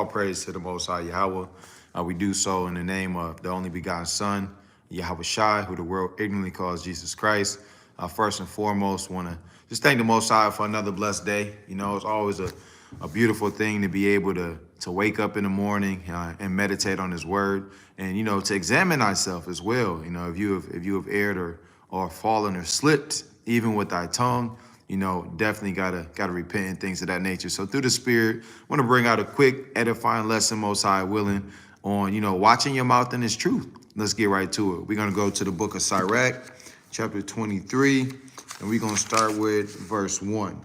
all praise to the Most High Yahweh. We do so in the name of the only begotten Son, Yahweh Shai, who the world ignorantly calls Jesus Christ. First and foremost, want to just thank the Most High for another blessed day. You know, it's always a beautiful thing to be able to wake up in the morning and meditate on His Word, and to examine ourselves as well. If you have erred or fallen or slipped, even with thy tongue, definitely gotta repent and things of that nature. So through the Spirit, I want to bring out a quick edifying lesson, Most High willing, on watching your mouth and its truth. Let's get right to it. We're gonna go to the book of Sirach, chapter 23, and we're gonna start with verse 1.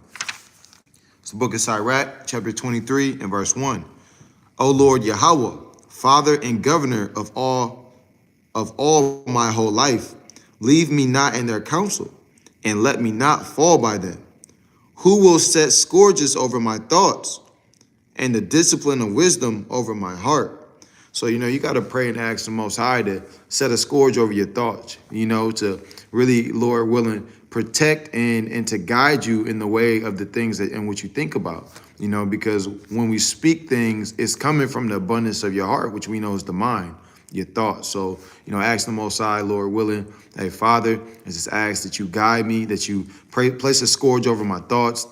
It's the book of Sirach, chapter 23, and verse 1. O Lord Yahweh, Father and Governor of all my whole life, leave me not in their counsel, and let me not fall by them. Who will set scourges over my thoughts, and the discipline of wisdom over my heart? So, you got to pray and ask the Most High to set a scourge over your thoughts, to really, Lord willing, protect and to guide you in the way of the things in which you think about, because when we speak things, it's coming from the abundance of your heart, which we know is the mind, your thoughts. So, ask the Most High, Lord willing, hey, Father, I just ask that you guide me, that you place a scourge over my thoughts,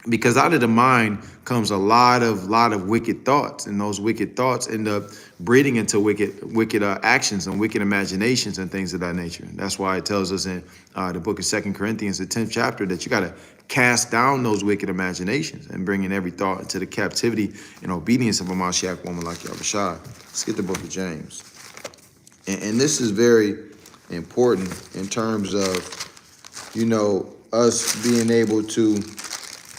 because out of the mind comes a lot of wicked thoughts, and those wicked thoughts end up breeding into wicked actions and wicked imaginations and things of that nature. And that's why it tells us in the book of 2 Corinthians, the 10th chapter, that you got to cast down those wicked imaginations and bring in every thought into the captivity and obedience of a Mashiach woman like Yahweh Shai. Let's get the book of James. And this is very important in terms of, us being able to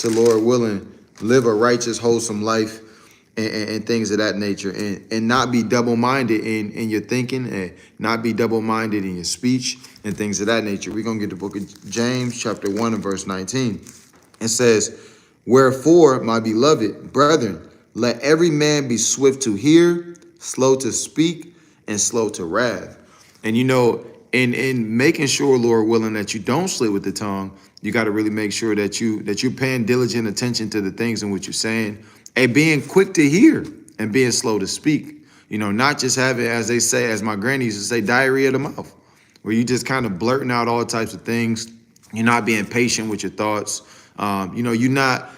Lord willing, live a righteous, wholesome life and things of that nature, and not be double-minded in your thinking, and not be double-minded in your speech and things of that nature. We're going to get the book of James, chapter 1 and verse 19. It says, wherefore, my beloved brethren, let every man be swift to hear, slow to speak, and slow to wrath. And in making sure, Lord willing, that you don't slip with the tongue, you got to really make sure that you're paying diligent attention to the things in which you're saying, and being quick to hear and being slow to speak. Not just having, as they say, as my granny used to say, diarrhea of the mouth, where you just kind of blurting out all types of things. You're not being patient with your thoughts. You're not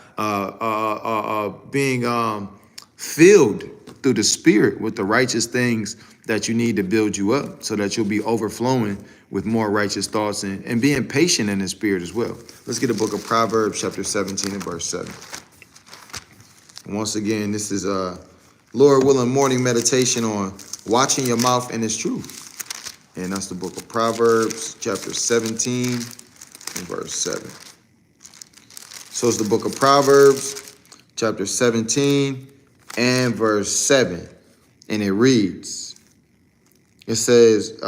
being filled through the Spirit with the righteous things that you need to build you up, so that you'll be overflowing with more righteous thoughts and being patient in the Spirit as well. Let's get the book of Proverbs, chapter 17 and verse 7. And once again, this is Lord willing, morning meditation on watching your mouth and its truth. And that's the book of Proverbs, chapter 17 and verse 7. So it's the book of Proverbs, chapter 17 and verse 7. And it reads, it says,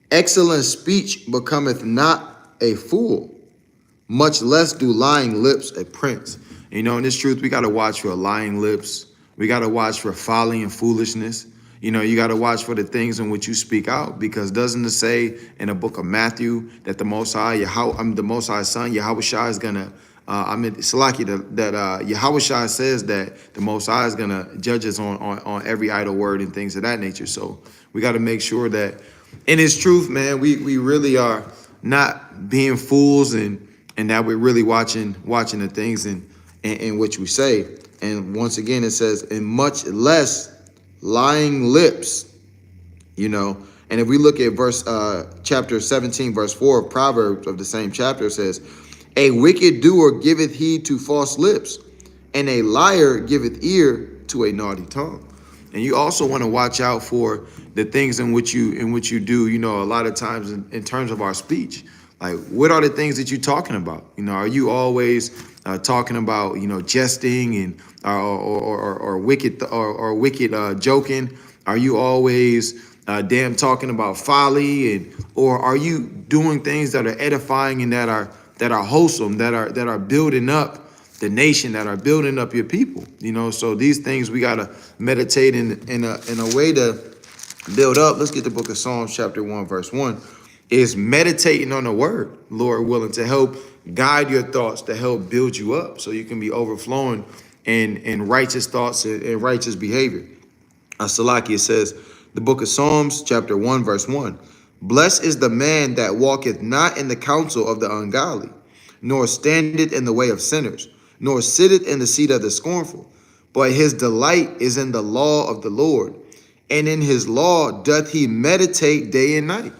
excellent speech becometh not a fool, much less do lying lips a prince. In this truth, we got to watch for lying lips. We got to watch for folly and foolishness. You got to watch for the things in which you speak out, because doesn't it say in the book of Matthew that the Most High, the Most High Son, Yahweh Shai, is going to, Salaki, that Yahweh Shai says that the Most High is going to judge us on every idle word and things of that nature. So we got to make sure that in His truth, man, we really are not being fools, and that we're really watching the things in which we say. And once again, it says, and much less lying lips, And if we look at chapter 17, verse 4 of Proverbs of the same chapter, it says, a wicked doer giveth heed to false lips, and a liar giveth ear to a naughty tongue. And you also want to watch out for the things in which you do, a lot of times in terms of our speech. Like, what are the things that you're talking about? Are you always talking about, jesting and or wicked joking? Are you always talking about folly, or are you doing things that are edifying and that are wholesome, that are building up the nation, that are building up your people? So these things we gotta meditate in a way to build up. Let's get the book of Psalms, chapter 1, verse 1. Is meditating on the word, Lord willing, to help guide your thoughts, to help build you up, so you can be overflowing and righteous thoughts and righteous behavior. Salaki, it says, the book of Psalms, chapter 1, verse 1. Blessed is the man that walketh not in the counsel of the ungodly, nor standeth in the way of sinners, nor sitteth in the seat of the scornful. But his delight is in the law of the Lord, and in his law doth he meditate day and night.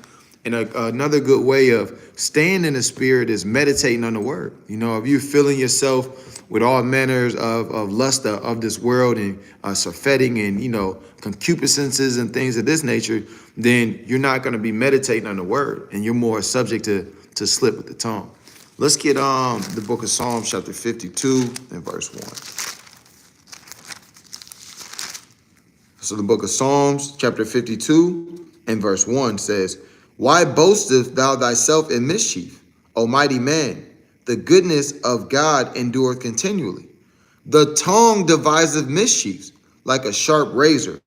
And another good way of staying in the spirit is meditating on the word. You know, if you're filling yourself with all manners of lust of this world and surfeiting and, you know, concupiscences and things of this nature, then you're not going to be meditating on the word, and you're more subject to slip with the tongue. Let's get the book of Psalms, chapter 52 and verse 1. So the book of Psalms, chapter 52 and verse 1 says, why boastest thou thyself in mischief, O mighty man? The goodness of God endureth continually. The tongue deviseth mischiefs, like a sharp razor,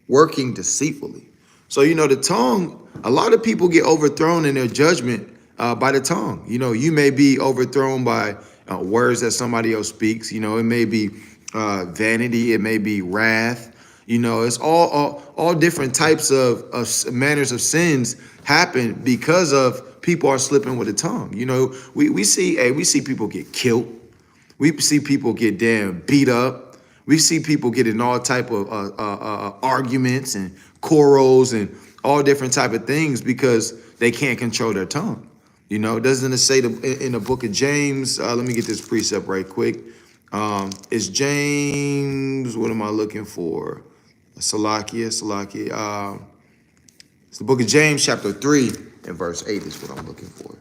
working deceitfully. So, you know, the tongue, a lot of people get overthrown in their judgment by the tongue. You know, you may be overthrown by words that somebody else speaks. You know, it may be vanity, it may be wrath. You know, it's all different types of manners of sins happen because of people are slipping with the tongue. You know, we see people get killed. We see people get damn beat up. We see people get in all type of arguments and quarrels and all different type of things because they can't control their tongue. You know, doesn't it say in the book of James? Let me get this precept right quick. It's James. What am I looking for? Salakia. It's the book of James, chapter 3 and verse 8 is what I'm looking for.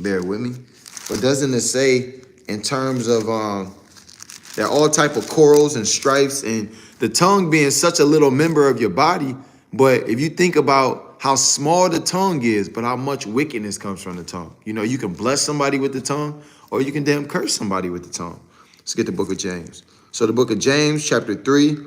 Bear with me. But doesn't it say in terms of there are all type of quarrels and strifes, and the tongue being such a little member of your body, but if you think about how small the tongue is, but how much wickedness comes from the tongue. You know, you can bless somebody with the tongue, or you can damn curse somebody with the tongue. Let's get the book of James. So the book of James, chapter 3,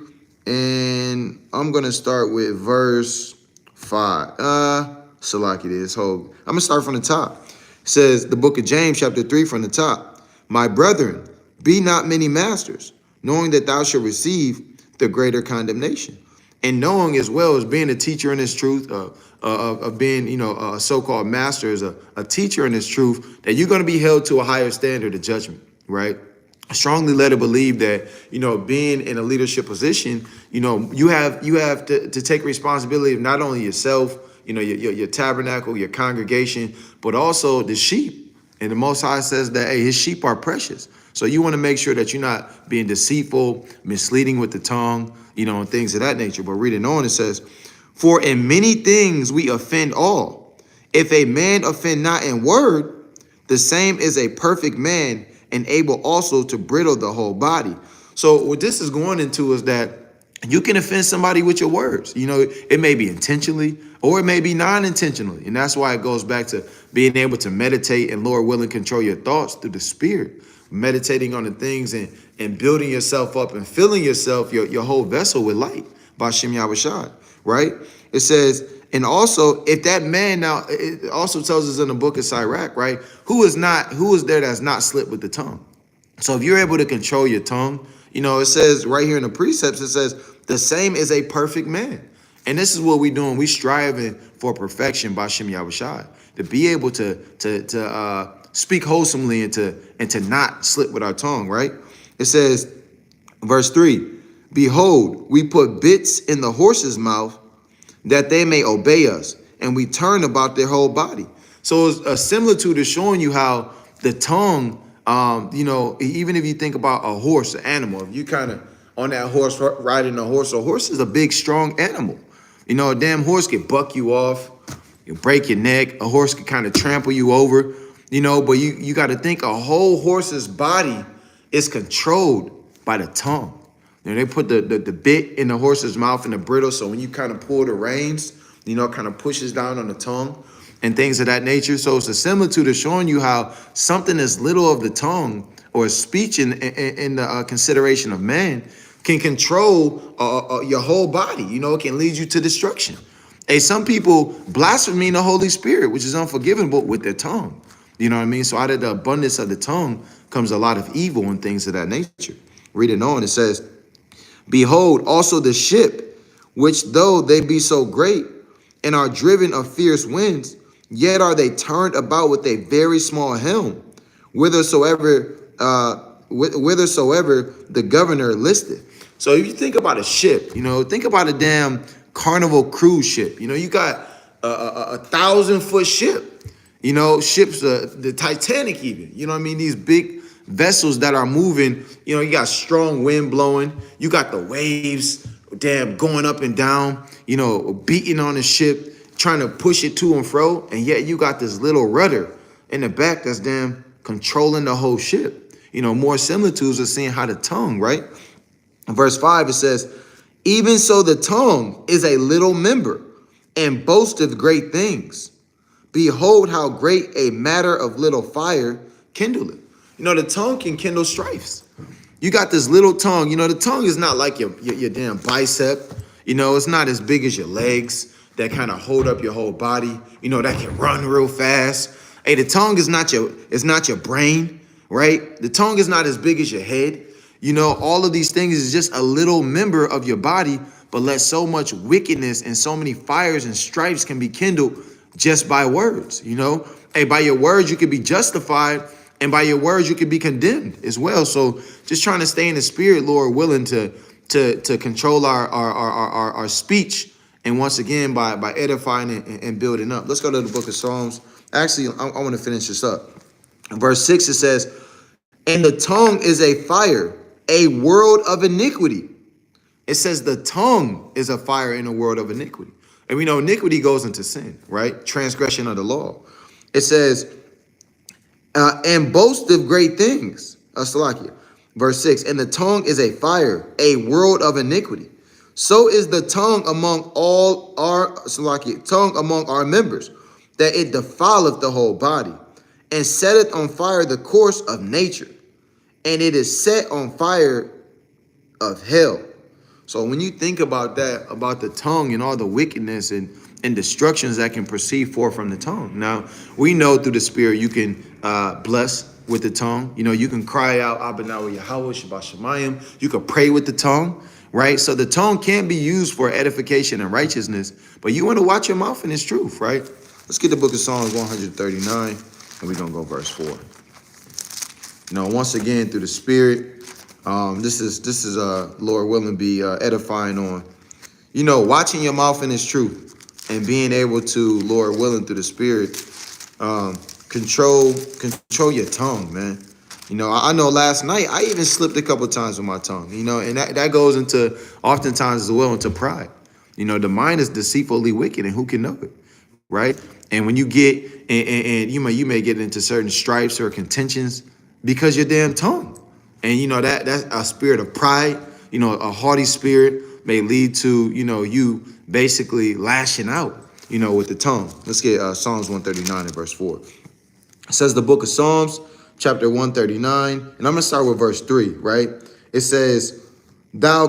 and I'm going to start with verse 5. Salaki, this whole, I'm going to start from the top. It says, the book of James, chapter 3, from the top. My brethren, be not many masters, knowing that thou shalt receive the greater condemnation. And knowing as well as being a teacher in this truth, of being, you know, a so-called master, as a teacher in this truth, that you're going to be held to a higher standard of judgment, right? I strongly let it believe that, you know, being in a leadership position, you know, you have to take responsibility of not only yourself, you know, your tabernacle, your congregation, but also the sheep. And the Most High says that, hey, his sheep are precious. So you want to make sure that you're not being deceitful, misleading with the tongue, you know, and things of that nature. But reading on, it says, for in many things we offend all. If a man offend not in word, the same is a perfect man, and able also to bridle the whole body. So what this is going into is that you can offend somebody with your words. You know, it may be intentionally or it may be non-intentionally. And that's why it goes back to being able to meditate and, Lord willing, control your thoughts through the spirit, meditating on the things and building yourself up and filling yourself, your whole vessel with light by Shem Yahushua, right? It says, and also, if that man, now it also tells us in the book of Sirach, right? Who is there that's not slipped with the tongue? So if you're able to control your tongue, you know, it says right here in the precepts, it says the same is a perfect man. And this is what we're doing. We striving for perfection by Shem Yahushua, to be able to speak wholesomely and to not slip with our tongue, right? It says, verse 3, behold, we put bits in the horse's mouth, that they may obey us, and we turn about their whole body. So it's a similitude is showing you how the tongue, you know, even if you think about a horse, an animal, if you kind of on that horse, riding a horse is a big, strong animal. You know, a damn horse can buck you off, you break your neck, a horse can kind of trample you over, you know, but you got to think a whole horse's body is controlled by the tongue. You know, they put the bit in the horse's mouth and the bridle, so when you kind of pull the reins, you know, it kind of pushes down on the tongue and things of that nature. So it's a similitude of showing you how something as little of the tongue or speech in the consideration of man can control your whole body. You know, it can lead you to destruction. Hey, some people blaspheme the Holy Spirit, which is unforgivable, with their tongue. You know what I mean? So out of the abundance of the tongue comes a lot of evil and things of that nature. Reading on, it says, behold, also the ship, which though they be so great, and are driven of fierce winds, yet are they turned about with a very small helm, whithersoever the governor listeth. So if you think about a ship, think about a damn Carnival cruise ship. You got a 1,000-foot ship. Ships, the Titanic even. You know what I mean? These big vessels that are moving. You got strong wind blowing. You got the waves, damn, going up and down. Beating on the ship, trying to push it to and fro, and yet you got this little rudder in the back that's damn controlling the whole ship. More similitudes are seeing how the tongue, right? In verse 5, it says, even so the tongue is a little member, and boasteth great things. Behold, how great a matter of little fire kindleth. The tongue can kindle strifes. You got this little tongue. The tongue is not like your damn bicep. It's not as big as your legs that kind of hold up your whole body. That can run real fast. Hey, the tongue is not your brain, right? The tongue is not as big as your head. All of these things is just a little member of your body, but let so much wickedness and so many fires and stripes can be kindled just by words. Hey, by your words, you could be justified, and by your words, you could be condemned as well. So just trying to stay in the spirit, Lord, willing to control our speech. And once again, by edifying and building up. Let's go to the book of Psalms. Actually, I want to finish this up. In verse 6, it says, and the tongue is a fire, a world of iniquity. It says the tongue is a fire in a world of iniquity. And we know iniquity goes into sin, right? Transgression of the law. It says, and boasteth great things. Salakia. Verse 6, and the tongue is a fire, a world of iniquity. So is the tongue among all our tongue among our members, that it defileth the whole body, and setteth on fire the course of nature, and it is set on fire of hell. So when you think about that, about the tongue and all the wickedness and destructions that can proceed forth from the tongue. Now, we know through the spirit you can bless with the tongue. You can cry out, Abba Yahweh Yahweh Shabbat Shemayim. You can pray with the tongue, right? So the tongue can be used for edification and righteousness, but you want to watch your mouth and its truth, right? Let's get the book of Psalms 139, and we're going to go verse 4. Once again, through the spirit, this is Lord willing, be edifying on, watching your mouth and its truth, and being able to, Lord willing, through the spirit, control your tongue, man. I know last night I even slipped a couple times with my tongue, and that goes into oftentimes as well into pride. The mind is deceitfully wicked, and who can know it, right? And when you get and you may get into certain stripes or contentions because your damn tongue, and that's a spirit of pride. A haughty spirit may lead to you basically lashing out with the tongue. Let's get Psalms 139 and verse 4. It says the book of Psalms, chapter 139, and I'm going to start with verse 3, right? It says, thou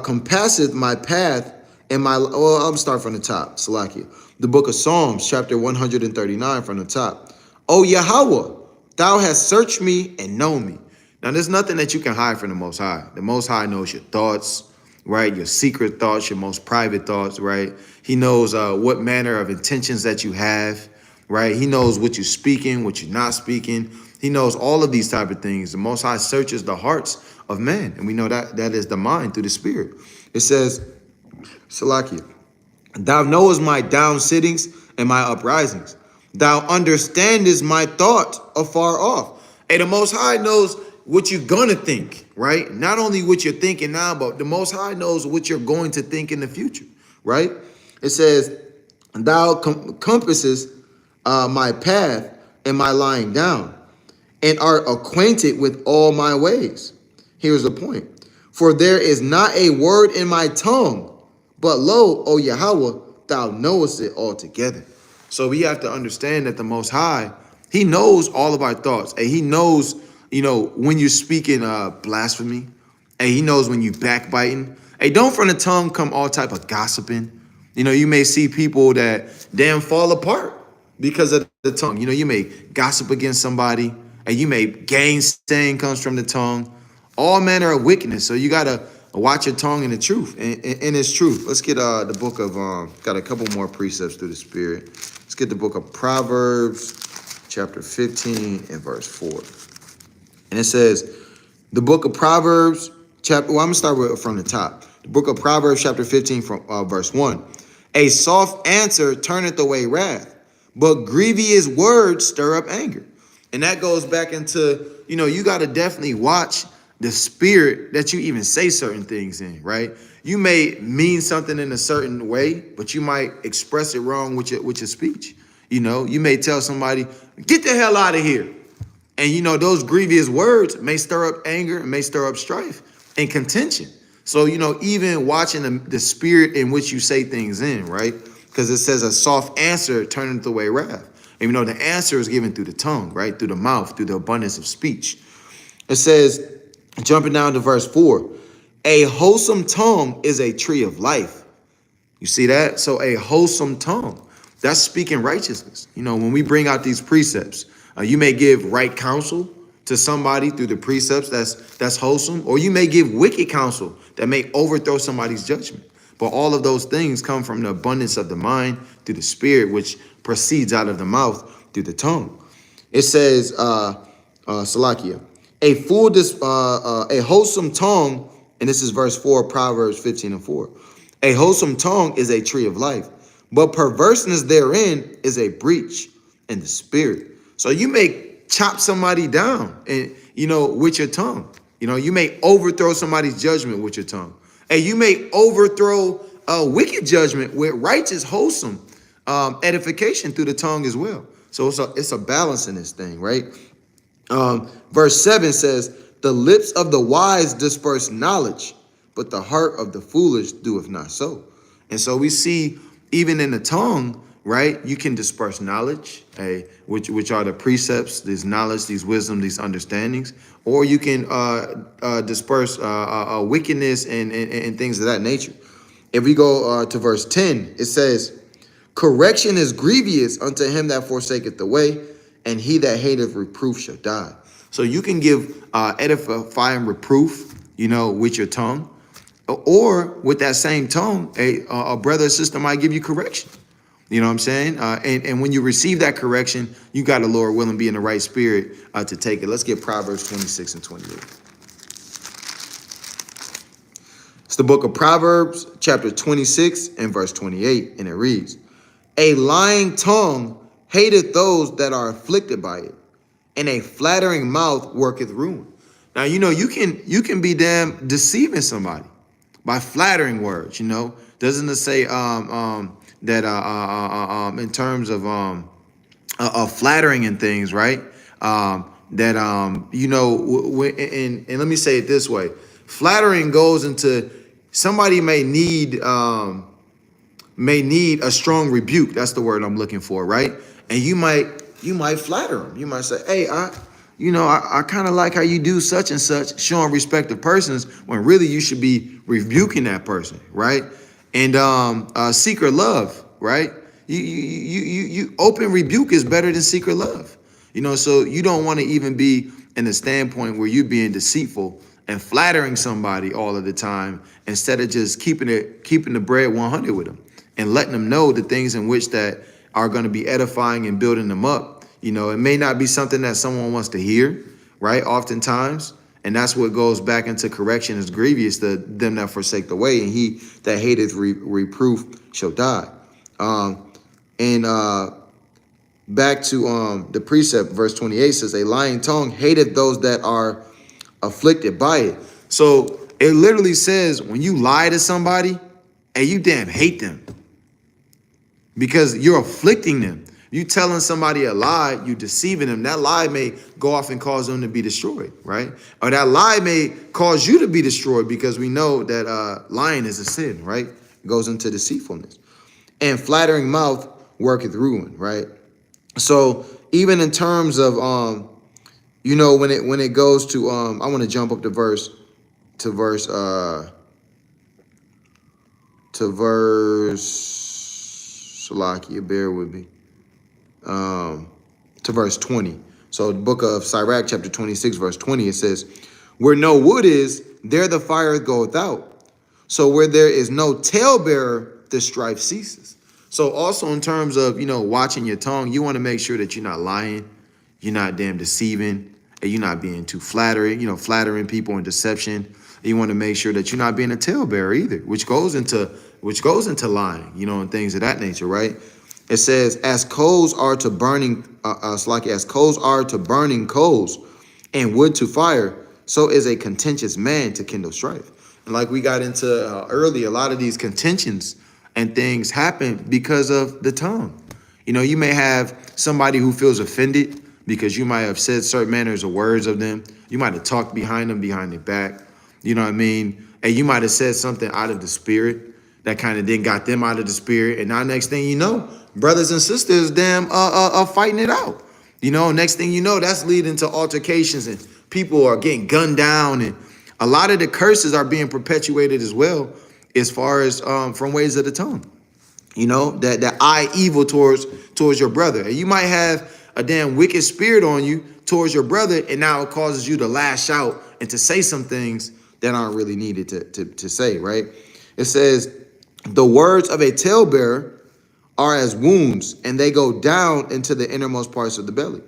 compasseth my path and my... Well, I'm going to start from the top, Salakia. The book of Psalms, chapter 139 from the top. O Yahweh, thou hast searched me and known me. Now, there's nothing that you can hide from the Most High. The Most High knows your thoughts, right? Your secret thoughts, your most private thoughts, right? He knows what manner of intentions that you have, right? He knows what you're speaking, what you're not speaking. He knows all of these type of things. The Most High searches the hearts of man, and we know that is the mind through the spirit. It says, Salakia, thou knowest my down sittings and my uprisings. Thou understandest my thought afar off. Hey, the Most High knows what you're going to think, right? Not only what you're thinking now, but the Most High knows what you're going to think in the future, right? It says, thou compassest my path and my lying down, and art acquainted with all my ways. Here's the point. For there is not a word in my tongue, but lo, O Yahweh, thou knowest it altogether. So we have to understand that the Most High, he knows all of our thoughts, and he knows, when you're speaking blasphemy, and he knows when you backbiting. Hey, don't from the tongue come all type of gossiping. You may see people that damn fall apart because of the tongue. You may gossip against somebody, and you may gainsaying comes from the tongue. all manner of wickedness. So you gotta watch your tongue in the truth, and it's truth. Let's get the book of got a couple more precepts through the Spirit. Let's get the book of Proverbs, chapter 15 and verse 4. And it says, the book of Proverbs, chapter. Well, I'm gonna start from the top. The book of Proverbs, chapter 15, from verse 1. A soft answer turneth away wrath, but grievous words stir up anger. And that goes back into, you got to definitely watch the spirit that you even say certain things in, right? You may mean something in a certain way, but you might express it wrong with your speech. You may tell somebody, get the hell out of here. And those grievous words may stir up anger and may stir up strife and contention. So, even watching the spirit in which you say things in, right? Because it says a soft answer turneth away wrath. And the answer is given through the tongue, right? Through the mouth, through the abundance of speech. It says, jumping down to verse 4, a wholesome tongue is a tree of life. You see that? So a wholesome tongue, that's speaking righteousness. When we bring out these precepts, you may give right counsel to somebody through the precepts that's wholesome, or you may give wicked counsel that may overthrow somebody's judgment. But all of those things come from the abundance of the mind through the spirit, which proceeds out of the mouth through the tongue. It says, Salakia, a wholesome tongue, and this is verse 4, Proverbs 15 and 4. A wholesome tongue is a tree of life, but perverseness therein is a breach in the spirit. So you may chop somebody down and with your tongue. You may overthrow somebody's judgment with your tongue. And you may overthrow a wicked judgment with righteous, wholesome edification through the tongue as well. So it's a balance in this thing, right? Verse 7 says, the lips of the wise disperse knowledge, but the heart of the foolish doeth not so. And so we see even in the tongue, right, you can disperse knowledge, which are the precepts, these knowledge, these wisdom, these understandings, or you can disperse wickedness and things of that nature. If we go to verse 10, it says, correction is grievous unto him that forsaketh the way, and he that hateth reproof shall die. So you can give edifying reproof, with your tongue, or with that same tongue, a brother or sister might give you correction. You know what I'm saying? And when you receive that correction, you got to, Lord willing, be in the right spirit to take it. Let's get Proverbs 26 and 28. It's the book of Proverbs, chapter 26 and verse 28, and it reads, a lying tongue hateth those that are afflicted by it, and a flattering mouth worketh ruin. Now, you can be damn deceiving somebody by flattering words. Doesn't it say that in terms of flattering and things, right? And let me say it this way: flattering goes into somebody may need a strong rebuke. That's the word I'm looking for, right? And you might flatter them. You might say, hey, I kind of like how you do such and such, showing respect to persons when really you should be rebuking that person, right? And secret love, right? You open rebuke is better than secret love, so you don't want to even be in the standpoint where you're being deceitful and flattering somebody all of the time, instead of just keeping the bread 100 with them and letting them know the things in which that are going to be edifying and building them up. It may not be something that someone wants to hear, right? Oftentimes. And that's what goes back into correction is grievous to them that forsake the way, and he that hateth reproof shall die. Back to the precept, verse 28 says, a lying tongue hateth those that are afflicted by it. So it literally says when you lie to somebody, and you damn hate them because you're afflicting them. You telling somebody a lie, you deceiving them. That lie may go off and cause them to be destroyed, right? Or that lie may cause you to be destroyed, because we know that lying is a sin, right? It goes into deceitfulness. And flattering mouth worketh ruin, right? So even in terms of when it goes to I want to jump up to verse Salakia, bear with me. To verse 20. So the book of Sirach, chapter 26, verse 20, it says, Where no wood is, there the fire goeth out. So where there is no talebearer, the strife ceases. So also in terms of, watching your tongue, you want to make sure that you're not lying, you're not damn deceiving, and you're not being too flattering, flattering people and deception. You want to make sure that you're not being a talebearer either, which goes into lying, and things of that nature, right? It says, as coals are to burning, as coals are to burning coals, and wood to fire, so is a contentious man to kindle strife. And like we got into earlier, a lot of these contentions and things happen because of the tongue. You may have somebody who feels offended because you might have said certain manners of words of them. You might have talked behind them, behind their back. You know what I mean? And you might have said something out of the spirit that kind of then got them out of the spirit. And now next thing you know, brothers and sisters fighting it out. Next thing you know, that's leading to altercations and people are getting gunned down. And a lot of the curses are being perpetuated as well, as far as from ways of the tongue. That eye evil towards your brother. And you might have a damn wicked spirit on you towards your brother, and now it causes you to lash out and to say some things that aren't really needed to say, right? It says, the words of a talebearer are as wounds, and they go down into the innermost parts of the belly.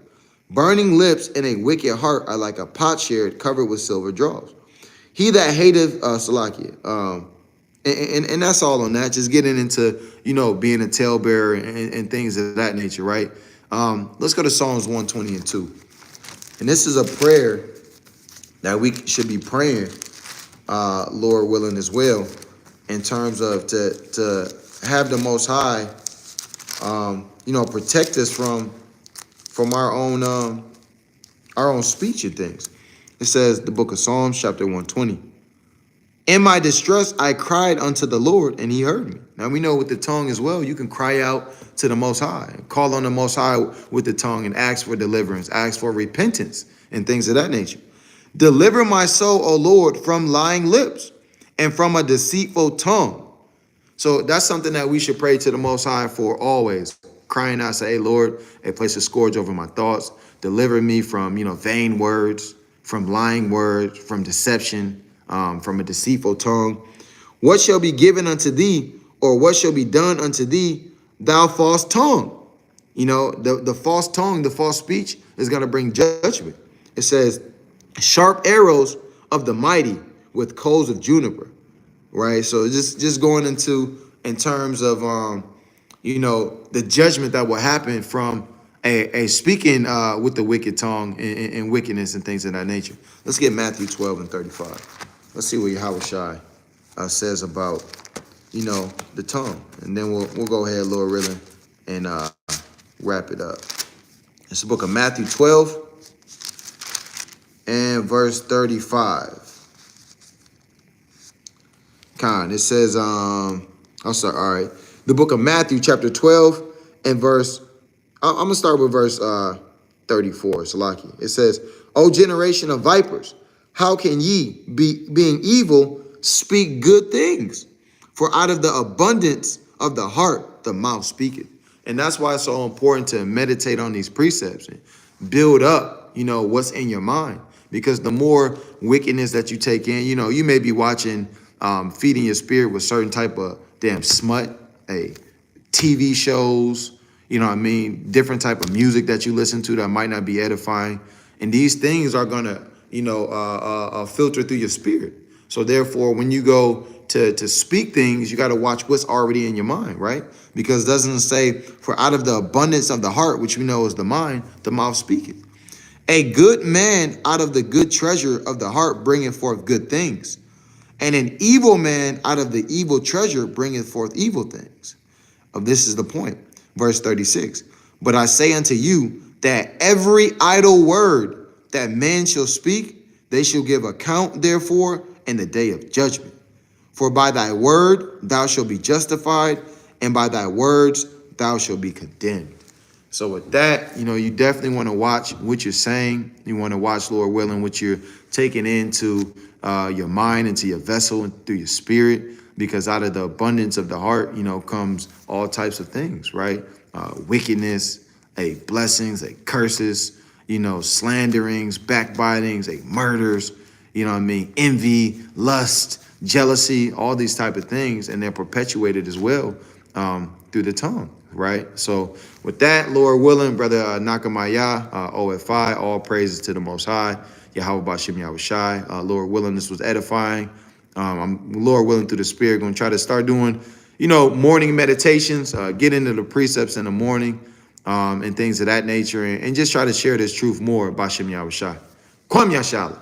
Burning lips and a wicked heart are like a potsherd covered with silver drawers. He that hateth Salakia, and that's all on that. Just getting into, being a talebearer and things of that nature, right? Let's go to Psalms 120 and 2. And this is a prayer that we should be praying, Lord willing, as well, in terms of to have the Most High, protect us from our own speech and things. It says, the book of Psalms, chapter 120. In my distress, I cried unto the Lord, and he heard me. Now we know with the tongue as well, you can cry out to the Most High, call on the Most High with the tongue and ask for deliverance, ask for repentance and things of that nature. Deliver my soul, O Lord, from lying lips and from a deceitful tongue. So that's something that we should pray to the Most High for always. Crying out, say, hey, Lord, place a scourge over my thoughts. Deliver me from, vain words, from lying words, from deception, from a deceitful tongue. What shall be given unto thee, or what shall be done unto thee, thou false tongue? The false tongue, the false speech is going to bring judgment. It says, sharp arrows of the mighty with coals of juniper, right? So just going in terms of, the judgment that will happen from a speaking with the wicked tongue and wickedness and things of that nature. Let's get Matthew 12 and 35. Let's see what Yahushua says about, the tongue. And then we'll go ahead, Lord willing, and wrap it up. It's the book of Matthew 12 and verse 35. It says, all right. The book of Matthew, chapter 12 and verse, I'm going to start with verse 34, Salaki. It says, O generation of vipers, how can ye, being evil, speak good things? For out of the abundance of the heart, the mouth speaketh. And that's why it's so important to meditate on these precepts and build up, what's in your mind. Because the more wickedness that you take in, you may be watching, feeding your spirit with certain type of damn smut, TV shows, different type of music that you listen to that might not be edifying. And these things are going to, filter through your spirit. So therefore, when you go to speak things, you got to watch what's already in your mind, right? Because it doesn't say, for out of the abundance of the heart, which we know is the mind, the mouth speaketh. A good man out of the good treasure of the heart bringeth forth good things. And an evil man out of the evil treasure bringeth forth evil things. This is the point. Verse 36. But I say unto you that every idle word that man shall speak, they shall give account therefore in the day of judgment. For by thy word thou shalt be justified, and by thy words thou shalt be condemned. So with that, you definitely want to watch what you're saying. You want to watch, Lord willing, what you're taking into your mind, into your vessel, and through your spirit. Because out of the abundance of the heart, comes all types of things, right? Wickedness, blessings, curses, slanderings, backbitings, murders, you know what I mean, envy, lust, jealousy, all these type of things, and they're perpetuated as well through the tongue, right? So with that, Lord willing, brother Nakamaya, O.F.I, all praises to the Most High, Yahweh Bashem Yahweh Shai. Lord willing, this was edifying. I'm, Lord willing, through the Spirit, going to try to start doing, morning meditations, get into the precepts in the morning, and things of that nature, and just try to share this truth more, Bashem Yahweh Shai. Kwam Yashala.